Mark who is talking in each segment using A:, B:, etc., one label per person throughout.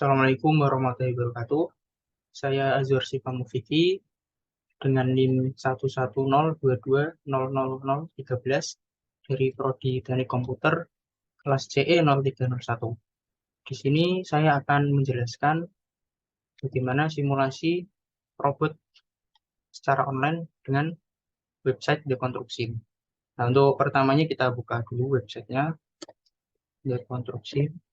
A: Assalamualaikum warahmatullahi wabarakatuh. Saya Azwar Syifa Mufifi dengan NIM 11022000013 dari Prodi Teknik Komputer kelas CE 0301. Di sini saya akan menjelaskan bagaimana simulasi robot secara online dengan website Dekonstruksi. Nah, untuk pertamanya kita buka dulu websitenya Dekonstruksi.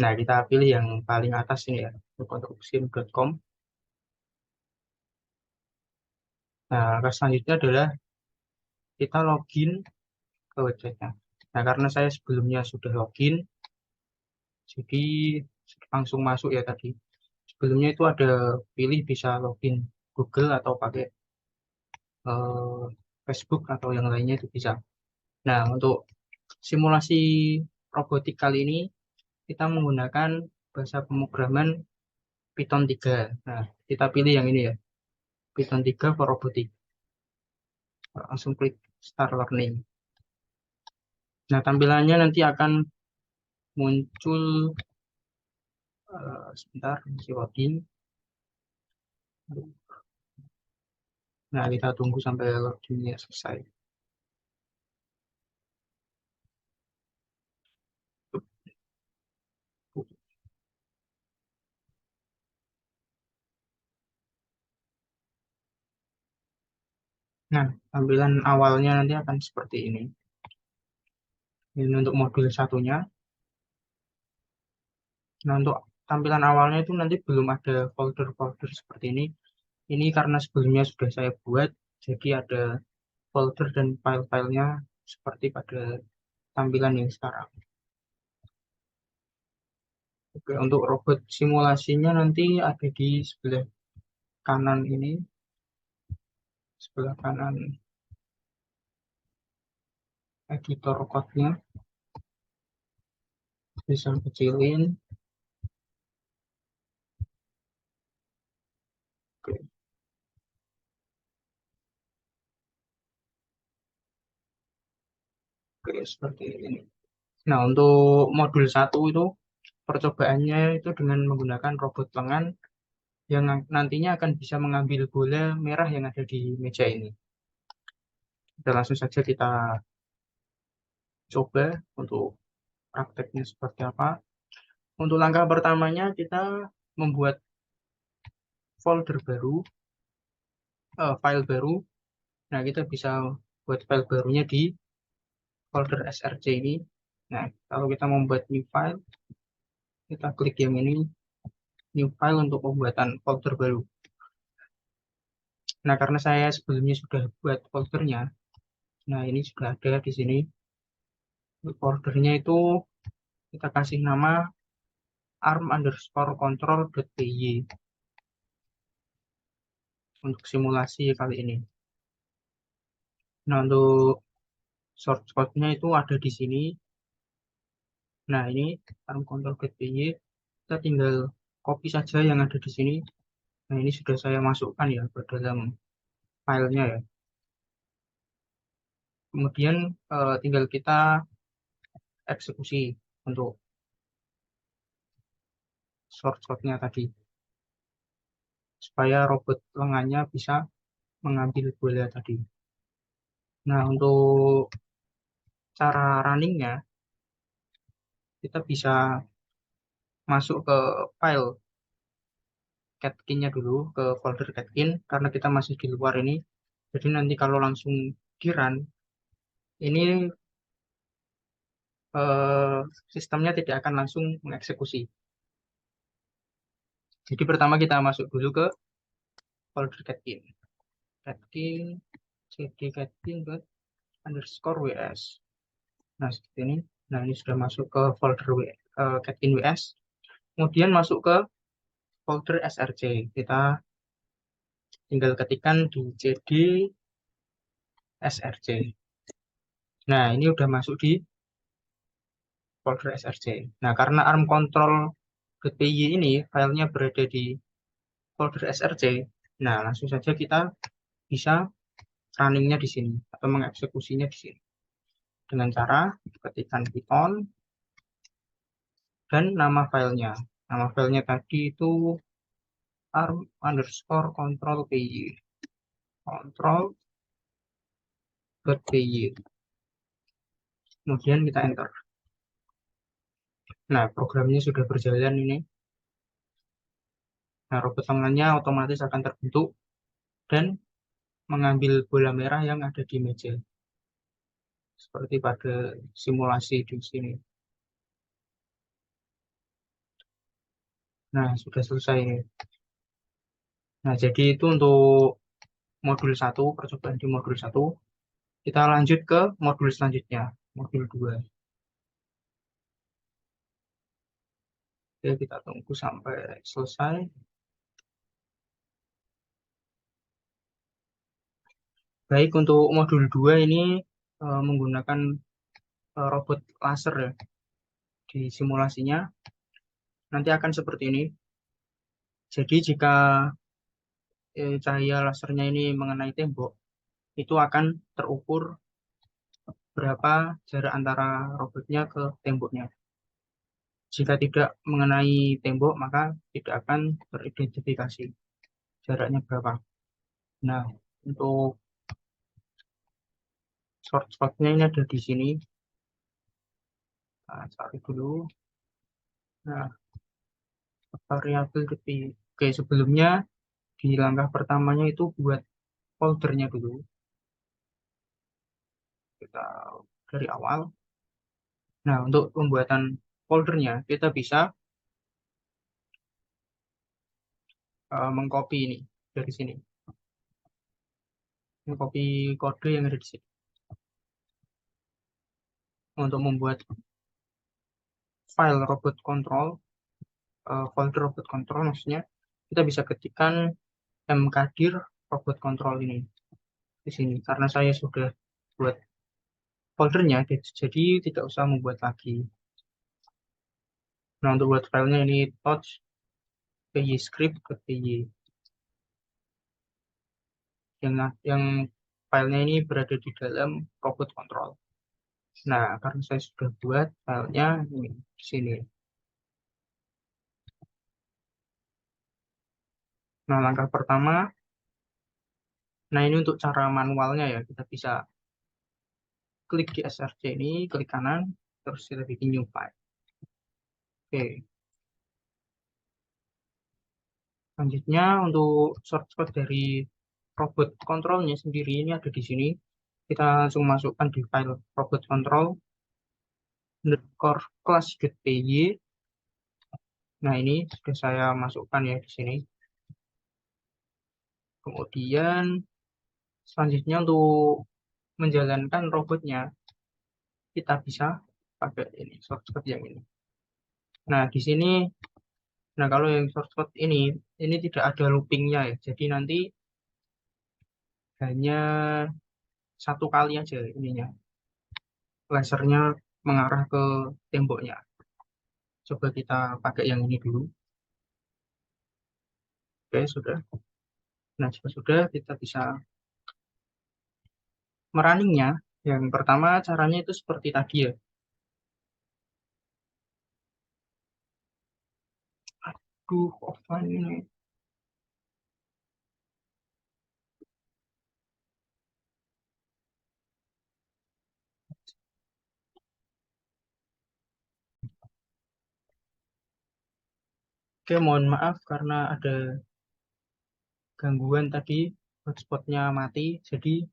A: Nah, kita pilih yang paling atas ini ya, dekonstruksi.com. Nah, langkah selanjutnya adalah kita login ke websitenya. Nah, karena saya sebelumnya sudah login, jadi langsung masuk ya tadi. Sebelumnya itu ada pilih bisa login Google atau pakai eh, Facebook atau yang lainnya itu bisa. Nah, untuk simulasi robotik kali ini kita menggunakan bahasa pemrograman Python 3. Nah, kita pilih yang ini ya, Python 3 for robotik. Langsung klik Start Learning. Nah, tampilannya nanti akan muncul sebentar, masih loading. Nah, kita tunggu sampai loadingnya selesai. Nah, tampilan awalnya nanti akan seperti ini. Ini untuk modul satunya. Nah, untuk tampilan awalnya itu nanti belum ada folder-folder seperti ini. Ini karena sebelumnya sudah saya buat, jadi ada folder dan file-filenya seperti pada tampilan yang sekarang. Oke, untuk robot simulasinya nanti ada di sebelah kanan ini, sebelah kanan editor code-nya. Bisa kecilin. Oke, oke, seperti ini. Nah, untuk modul satu itu percobaannya itu dengan menggunakan robot lengan yang nantinya akan bisa mengambil bola merah yang ada di meja ini. Dan langsung saja kita coba untuk prakteknya seperti apa. Untuk langkah pertamanya kita membuat folder baru, file baru. Nah, kita bisa buat file barunya di folder src ini. Nah, kalau kita membuat new file, kita klik yang ini, new file untuk pembuatan folder baru. Nah, karena saya sebelumnya sudah buat foldernya, nah ini sudah ada di sini. Foldernya itu kita kasih nama arm_control.py untuk simulasi kali ini. Nah, untuk source code-nya itu ada di sini. Nah, ini arm_control.py. Kita tinggal copy saja yang ada di sini. Nah, ini sudah saya masukkan ya ke dalam filenya ya. Kemudian tinggal kita eksekusi untuk source code-nya tadi supaya robot lengannya bisa mengambil bola tadi. Nah, untuk cara runningnya kita bisa masuk ke file catkin-nya dulu ke folder catkin karena kita masih di luar ini. Jadi nanti kalau langsung di run ini eh, sistemnya tidak akan langsung mengeksekusi. Jadi pertama kita masuk dulu ke folder catkin. Catkin cd catkin underscore ws. Nah, seperti ini. Nah, ini sudah masuk ke folder catkin ws. Kemudian masuk ke folder src. Kita tinggal ketikkan di cd src. Nah, ini udah masuk di folder src. Nah, karena ARM control.py ini filenya berada di folder src, nah langsung saja kita bisa runningnya di sini atau mengeksekusinya di sini dengan cara ketikkan Python dan nama filenya. Nama filenya tadi itu arm_control_py. Control.py. Kemudian kita enter. Nah, programnya sudah berjalan ini. Nah, robot tangannya otomatis akan terbentuk dan mengambil bola merah yang ada di meja. Seperti pada simulasi di sini. Nah, sudah selesai ini. Nah, jadi itu untuk modul 1, percobaan di modul 1. Kita lanjut ke modul selanjutnya, modul 2. Oke, kita tunggu sampai selesai. Baik, untuk modul 2 ini menggunakan robot laser ya. Di simulasinya nanti akan seperti ini. Jadi jika cahaya lasernya ini mengenai tembok, itu akan terukur berapa jarak antara robotnya ke temboknya. Jika tidak mengenai tembok, maka tidak akan teridentifikasi jaraknya berapa. Nah, untuk shortcut-nya ini ada di sini. Nah, cari dulu. Nah, variabel depi. Oke, sebelumnya di langkah pertamanya itu buat foldernya dulu. Kita dari awal. Nah, untuk pembuatan foldernya, kita bisa mengcopy ini dari sini. Mengcopy kode yang ada di sini. Untuk membuat file robot control, folder robot control maksudnya, kita bisa ketikkan mkdir robot control ini di sini. Karena saya sudah buat foldernya, jadi tidak usah membuat lagi. Nah, untuk buat filenya ini touch py script ke py. Yang filenya ini berada di dalam robot control. Nah, karena saya sudah buat filenya ini di sini. Nah, langkah pertama, nah ini untuk cara manualnya ya, kita bisa klik di src ini, klik kanan, terus kita bikin new file. Oke, selanjutnya untuk shortcut dari robot controlnya sendiri ini ada di sini. Kita langsung masukkan di file robot control underscore class.py. Nah, ini sudah saya masukkan ya di sini. Kemudian selanjutnya untuk menjalankan robotnya, kita bisa pakai ini shortcut yang ini. Nah, di sini, nah kalau yang shortcut ini tidak ada loopingnya ya. Jadi nanti hanya satu kali aja ininya, lasernya mengarah ke temboknya. Coba kita pakai yang ini dulu. Oke, sudah. Nah, jika sudah, kita bisa merunningnya. Yang pertama caranya itu seperti tadi ya. Aduh, offline ini. Oke, mohon maaf karena ada gangguan tadi, hotspotnya mati, jadi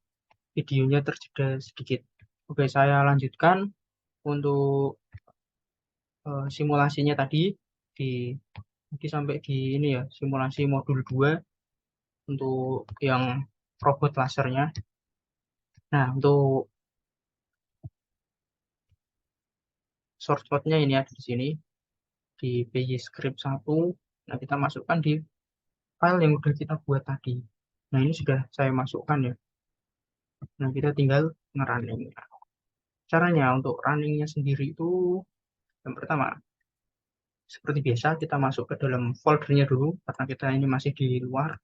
A: videonya terjeda sedikit. Oke, saya lanjutkan untuk simulasinya di tadi sampai di ini ya, simulasi modul 2 untuk yang robot lasernya. Nah, untuk shortcutnya ini ada di sini di py script 1. Nah, kita masukkan di file yang sudah kita buat tadi. Nah, ini sudah saya masukkan ya. Nah, kita tinggal ngerunning. Caranya untuk runningnya sendiri itu yang pertama, seperti biasa kita masuk ke dalam foldernya dulu karena kita ini masih di luar.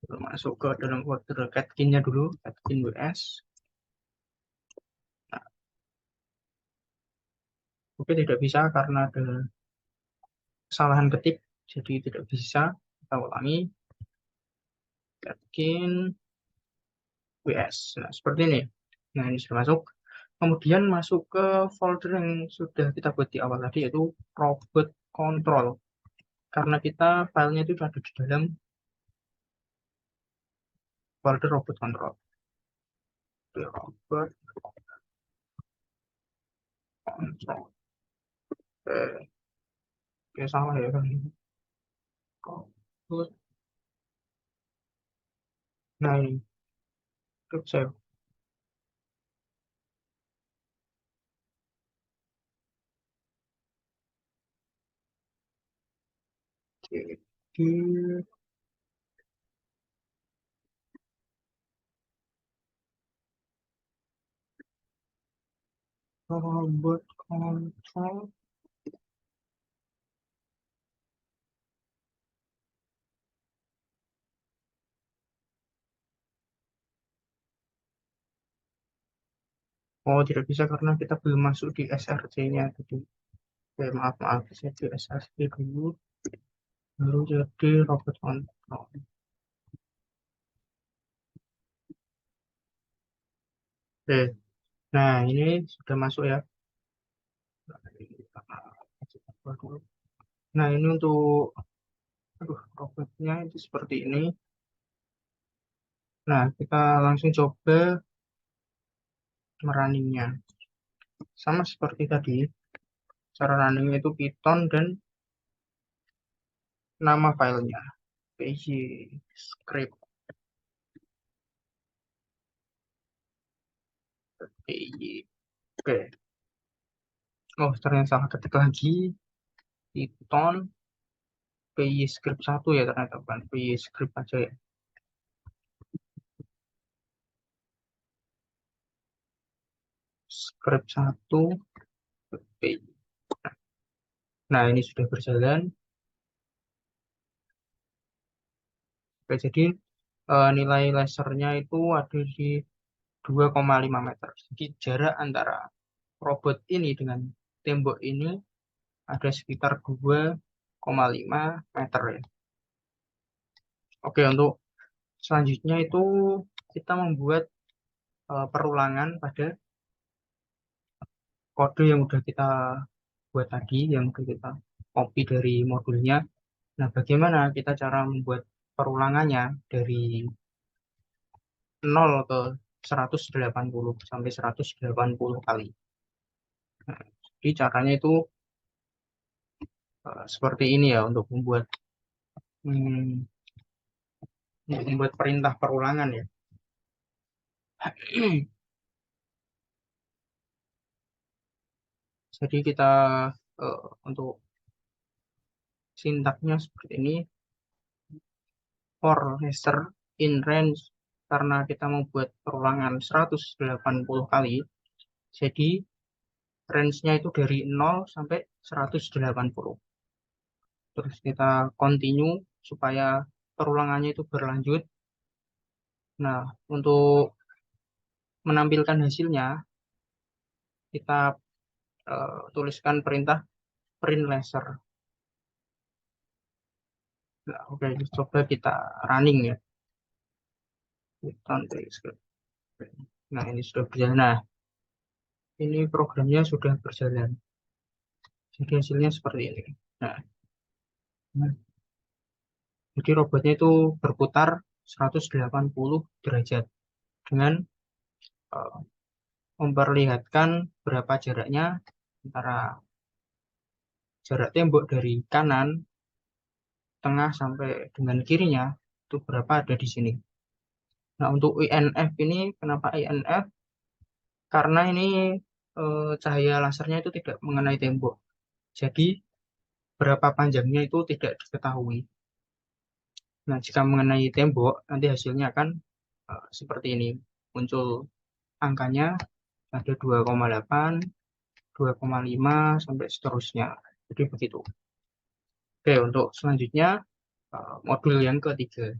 A: Kita masuk ke dalam folder catkin-nya dulu, catkin WS. Nah, Oke, tidak bisa karena ada kesalahan ketik, jadi tidak bisa. Kita ulangi, yakin WS. Nah, seperti ini. Nah, ini sudah masuk. Kemudian masuk ke folder yang sudah kita buat di awal tadi, yaitu robot control. Karena kita filenya itu ada di dalam folder robot control. Oke, robot control. Oke, oke, salah ya kan. Robot. Nah, ini. Script save. Oke, di robot control. Oh, tidak bisa karena kita belum masuk di SRC-nya tadi. Oke, maaf, maaf. Saya di SRC dulu, baru jadi robot control. Oke, nah ini sudah masuk ya. Nah, ini untuk aduh, robotnya itu seperti ini. Nah, kita langsung coba merunningnya. Sama seperti tadi, cara runningnya itu Python dan nama filenya. PJ script PJ. Oke. Oh, ternyata salah ketik lagi. Python PJ script 1 ya ternyata bukan PJ script aja ya. Script 1 PJ. Nah, ini sudah berjalan. Oke, jadi nilai lasernya itu ada di 2,5 meter. Jadi jarak antara robot ini dengan tembok ini ada sekitar 2,5 meter ya. Oke, untuk selanjutnya itu kita membuat perulangan pada kode yang udah kita buat tadi, yang udah kita copy dari modulnya. Nah, bagaimana kita cara membuat perulangannya dari 0 ke 180 sampai 180 kali. Nah, jadi caranya itu seperti ini ya hmm, untuk membuat perintah perulangan ya. Jadi kita untuk sintaknya seperti ini, for laser in range, karena kita mau buat perulangan 180 kali, jadi range-nya itu dari 0 sampai 180. Terus kita continue supaya perulangannya itu berlanjut. Nah, untuk menampilkan hasilnya, kita tuliskan perintah print laser. Nah, oke, coba kita running ya. Python script. Nah, ini sudah berjalan. Nah, ini programnya sudah berjalan. Jadi hasilnya seperti ini. Nah, nah, jadi robotnya itu berputar 180 derajat dengan eh, memperlihatkan berapa jaraknya antara jarak tembok dari kanan, tengah sampai dengan kirinya itu berapa ada di sini. Nah, untuk INF ini kenapa INF? Karena ini cahaya lasernya itu tidak mengenai tembok. Jadi berapa panjangnya itu tidak diketahui. Nah, jika mengenai tembok, nanti hasilnya akan seperti ini. Muncul angkanya ada 2,8, 2,5, sampai seterusnya. Jadi begitu. Oke, untuk selanjutnya modul yang ketiga.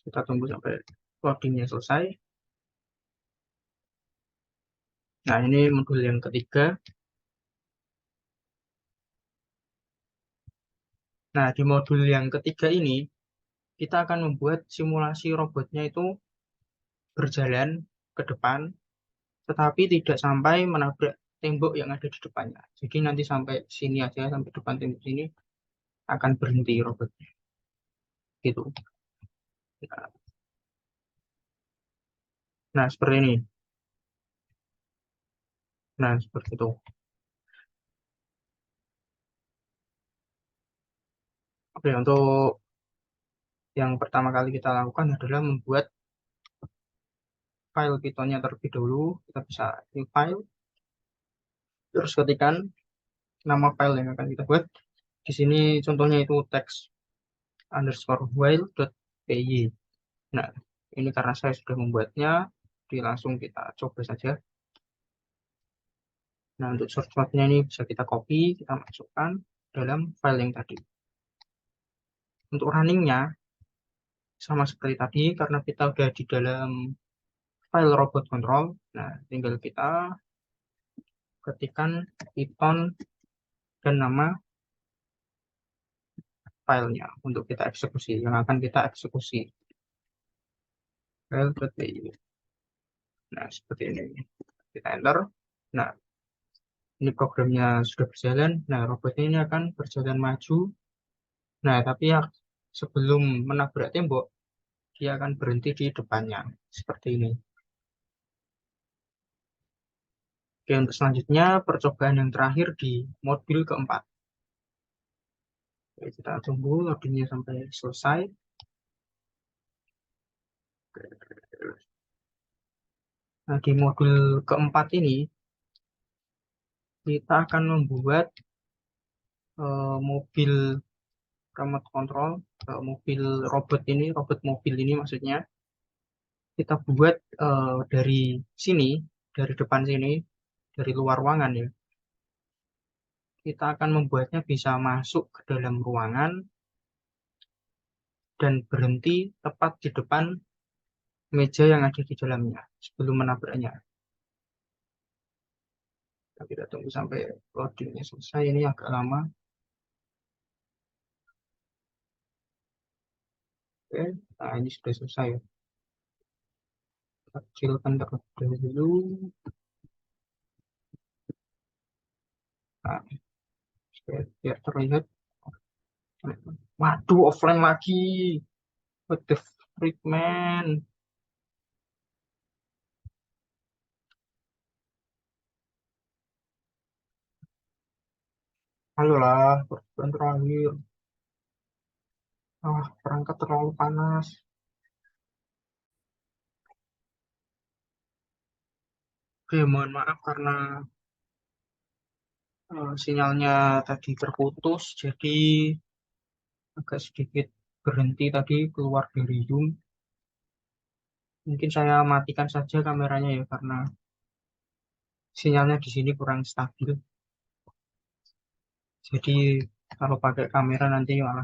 A: Kita tunggu sampai loadingnya selesai. Nah, ini modul yang ketiga. Nah, di modul yang ketiga ini, kita akan membuat simulasi robotnya itu berjalan ke depan, tetapi tidak sampai menabrak tembok yang ada di depannya. Jadi nanti sampai sini aja, sampai depan tembok sini, akan berhenti robotnya. Gitu. Nah, seperti ini. Nah, seperti itu. Oke, untuk yang pertama kali kita lakukan adalah membuat file Python-nya terlebih dahulu. Kita bisa new file, terus ketikkan nama file yang akan kita buat. Di sini contohnya itu text underscore while.py. Nah, ini karena saya sudah membuatnya, jadi langsung kita coba saja. Nah, untuk shortcut-nya ini bisa kita copy, kita masukkan dalam file yang tadi. Untuk running-nya, sama seperti tadi, karena kita udah di dalam file robot control, nah tinggal kita ketikkan Python dan nama filenya untuk kita eksekusi, yang akan kita eksekusi. File.py. Nah, seperti ini. Kita enter. Nah, ini programnya sudah berjalan. Nah, robotnya ini akan berjalan maju. Nah, tapi ya sebelum menabrak tembok, dia akan berhenti di depannya. Seperti ini. Oke, untuk selanjutnya percobaan yang terakhir di modul keempat. Oke, kita tunggu loadingnya sampai selesai. Nah, di modul keempat ini, kita akan membuat mobil remote control, mobil robot ini, robot mobil ini maksudnya, kita buat dari sini, dari depan sini, dari luar ruangan ya. Kita akan membuatnya bisa masuk ke dalam ruangan dan berhenti tepat di depan meja yang ada di dalamnya sebelum menabraknya. Nah, kita tunggu sampai loadingnya selesai. Ini agak lama. Oke, nah ini sudah selesai. Kita kecilkan terlebih dahulu. Nah, biar terlihat. Waduh, offline lagi. What the freak, man? Halo lah, percobaan terakhir. Ah, perangkat terlalu panas. Oke, mohon maaf karena sinyalnya tadi terputus, jadi agak sedikit berhenti tadi keluar dari Zoom. Mungkin saya matikan saja kameranya ya, karena sinyalnya di sini kurang stabil. Jadi kalau pakai kamera nanti malah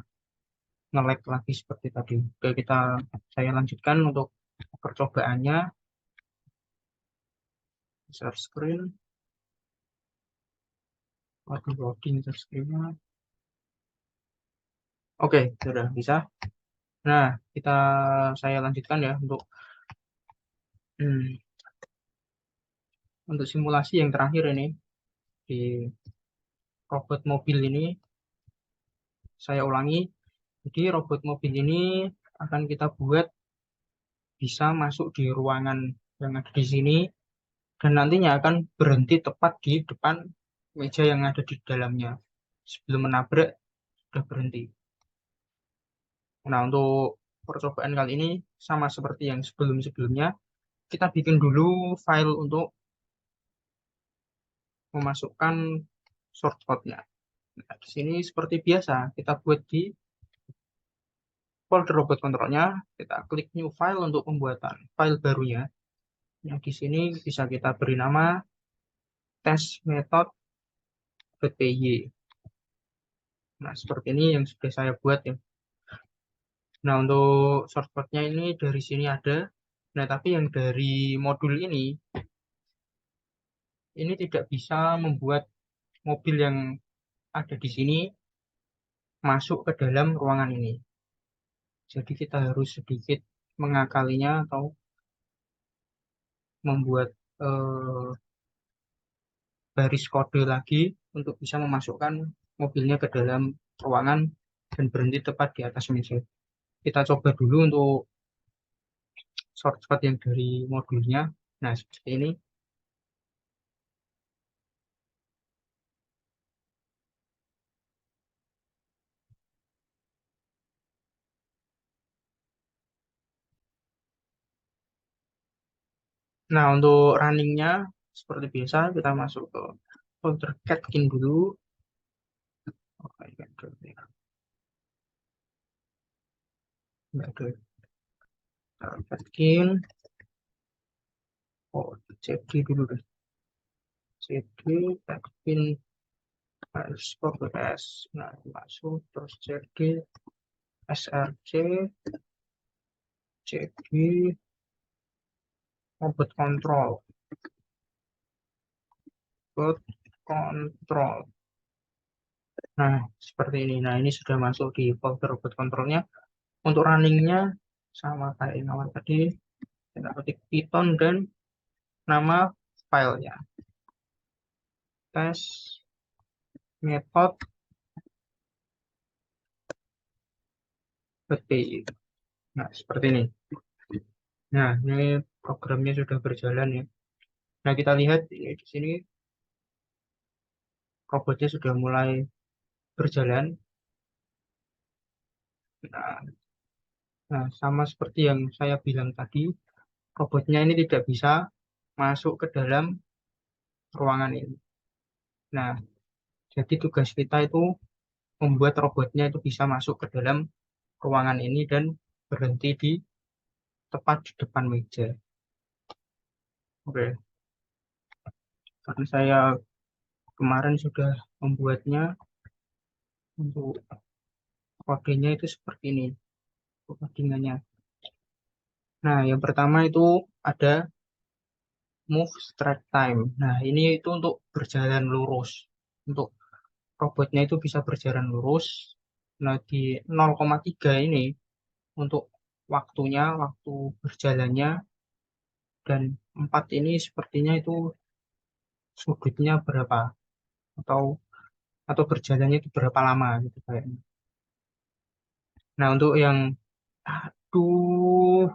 A: nge-lag lagi seperti tadi. Oke, saya lanjutkan untuk percobaannya. Share screen. Waduh, loading share screen-nya. Oke, sudah bisa. Nah, saya lanjutkan ya hmm, untuk simulasi yang terakhir ini di robot mobil ini saya ulangi. Jadi robot mobil ini akan kita buat bisa masuk di ruangan yang ada di sini dan nantinya akan berhenti tepat di depan meja yang ada di dalamnya. Sebelum menabrak sudah berhenti. Nah, untuk percobaan kali ini sama seperti yang sebelum-sebelumnya, kita bikin dulu file untuk memasukkan shortcut-nya. Nah, di sini seperti biasa, kita buat di folder robot kontrolnya, kita klik new file untuk pembuatan file barunya. Nah, di sini bisa kita beri nama test method.py. Nah, seperti ini yang sudah saya buat ya. Nah, untuk shortcut-nya ini dari sini ada. Nah, tapi yang dari modul ini tidak bisa membuat mobil yang ada di sini masuk ke dalam ruangan ini. Jadi kita harus sedikit mengakalinya atau membuat eh, baris kode lagi untuk bisa memasukkan mobilnya ke dalam ruangan dan berhenti tepat di atas meja. Kita coba dulu untuk shortcut yang dari modulnya. Nah, seperti ini. Nah, untuk runningnya seperti biasa kita masuk ke folder Catkin dulu. Oke, nggak ada Catkin. Oh, CD dulu deh. CD Catkin Progress. Nah, masuk terus CD SRC CD Robot Control. Robot Control. Nah, seperti ini. Nah, ini sudah masuk di folder robot controlnya. Untuk runningnya sama kayak yang awal tadi. Kita ketik Python dan nama filenya. Test method PI. Nah, seperti ini. Nah, ini programnya sudah berjalan ya. Nah, kita lihat ini di sini robotnya sudah mulai berjalan. Nah, sama seperti yang saya bilang tadi, robotnya ini tidak bisa masuk ke dalam ruangan ini. Nah, jadi tugas kita itu membuat robotnya itu bisa masuk ke dalam ruangan ini dan berhenti di tepat di depan meja. Oke, karena saya kemarin sudah membuatnya untuk kodenya itu seperti ini, codingannya. Nah, yang pertama itu ada move straight time. Nah, ini itu untuk berjalan lurus. Untuk robotnya itu bisa berjalan lurus. Nah, di 0,3 ini untuk waktunya, waktu berjalannya, dan 4 ini sepertinya itu sudutnya berapa atau berjalannya itu berapa lama gitu kayaknya. Nah, untuk yang aduh,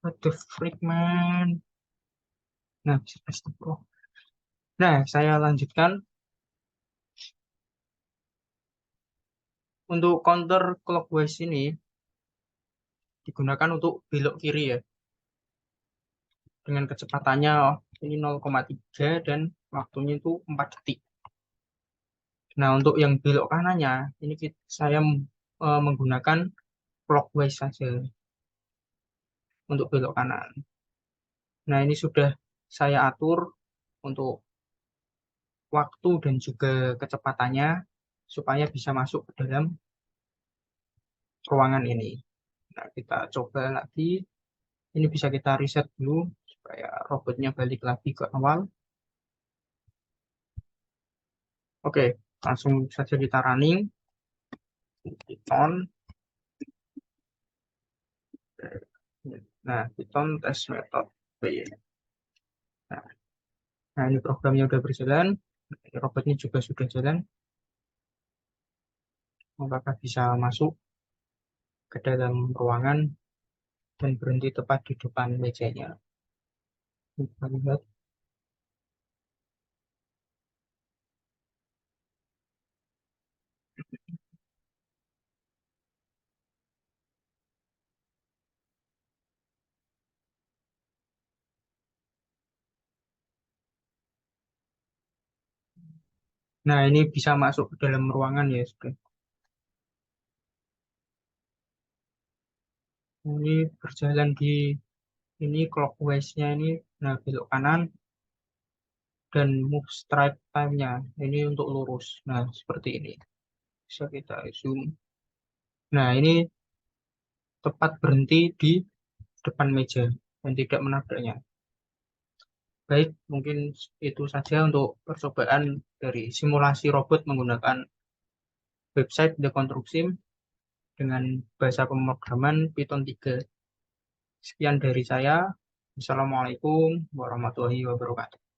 A: what the freak man. Nah, astagfirullah. Nah, saya lanjutkan untuk counter clockwise ini digunakan untuk belok kiri ya dengan kecepatannya ini 0,3 dan waktunya itu 4 detik. Nah, untuk yang belok kanannya ini saya menggunakan clockwise saja untuk belok kanan. Nah, ini sudah saya atur untuk waktu dan juga kecepatannya supaya bisa masuk ke dalam ruangan ini. Nah, kita coba lagi. Ini bisa kita reset dulu supaya robotnya balik lagi ke awal. Oke, langsung saja kita running. Python. Nah, Python test method. Nah, nah, ini programnya udah berjalan. Robotnya juga sudah jalan. Apakah bisa masuk ke dalam ruangan dan berhenti tepat di depan mejanya? Kita lihat. Nah, ini bisa masuk ke dalam ruangan ya. Sudah. Ini berjalan di ini clockwise-nya ini. Nah, belok kanan dan move straight time-nya. Ini untuk lurus. Nah, seperti ini. Bisa kita zoom. Nah, ini tepat berhenti di depan meja dan tidak menabraknya. Baik, mungkin itu saja untuk percobaan dari simulasi robot menggunakan website The Control Sim dengan bahasa pemrograman Python 3. Sekian dari saya. Assalamualaikum warahmatullahi wabarakatuh.